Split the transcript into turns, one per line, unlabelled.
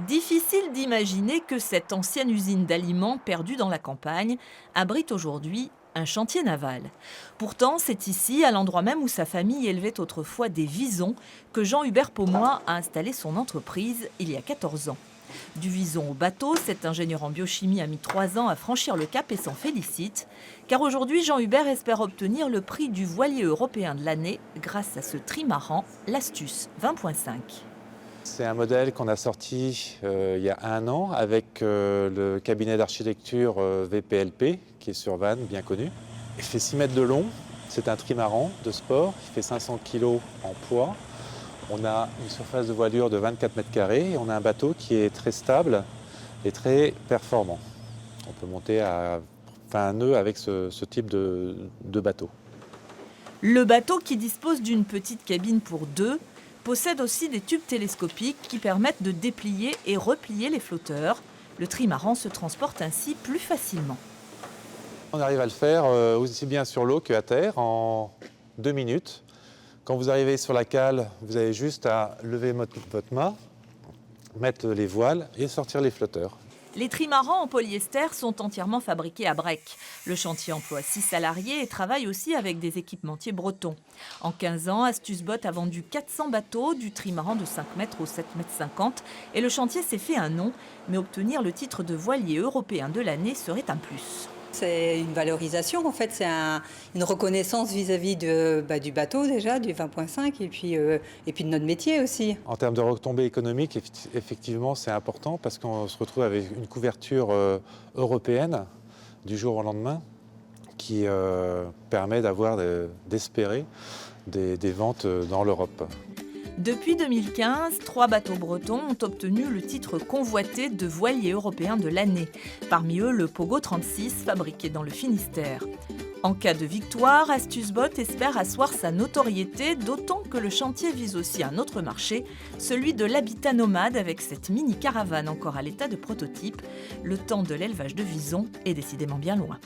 Difficile d'imaginer que cette ancienne usine d'aliments perdue dans la campagne abrite aujourd'hui un chantier naval. Pourtant, c'est ici, à l'endroit même où sa famille élevait autrefois des visons, que Jean-Hubert Pomoy a installé son entreprise il y a 14 ans. Du vison au bateau, cet ingénieur en biochimie a mis 3 ans à franchir le cap et s'en félicite, car aujourd'hui Jean-Hubert espère obtenir le prix du voilier européen de l'année grâce à ce trimaran, l'Astus 20.5.
C'est un modèle qu'on a sorti il y a 1 an avec le cabinet d'architecture VPLP qui est sur Vannes, bien connu. Il fait 6 mètres de long, c'est un trimaran de sport, il fait 500 kg en poids. On a une surface de voilure de 24 mètres carrés et on a un bateau qui est très stable et très performant. On peut monter à 20 nœuds avec ce type de bateau.
Le bateau, qui dispose d'une petite cabine pour deux, possède aussi des tubes télescopiques qui permettent de déplier et replier les flotteurs. Le trimaran se transporte ainsi plus facilement.
On arrive à le faire aussi bien sur l'eau qu'à terre en 2 minutes. Quand vous arrivez sur la cale, vous avez juste à lever votre mât, mettre les voiles et sortir les flotteurs.
Les trimarans en polyester sont entièrement fabriqués à Brec. Le chantier emploie 6 salariés et travaille aussi avec des équipementiers bretons. En 15 ans, Astusbot a vendu 400 bateaux, du trimaran de 5 mètres au 7,50 mètres, et le chantier s'est fait un nom. Mais obtenir le titre de voilier européen de l'année serait un plus.
C'est une valorisation, en fait, c'est une reconnaissance vis-à-vis du bateau déjà, du 20.5, et puis de notre métier aussi.
En termes de retombées économiques, effectivement, c'est important parce qu'on se retrouve avec une couverture européenne du jour au lendemain qui permet d'espérer des ventes dans l'Europe.
Depuis 2015, 3 bateaux bretons ont obtenu le titre convoité de voilier européen de l'année. Parmi eux, le Pogo 36, fabriqué dans le Finistère. En cas de victoire, Astusbot espère asseoir sa notoriété, d'autant que le chantier vise aussi un autre marché, celui de l'habitat nomade avec cette mini-caravane encore à l'état de prototype. Le temps de l'élevage de visons est décidément bien loin.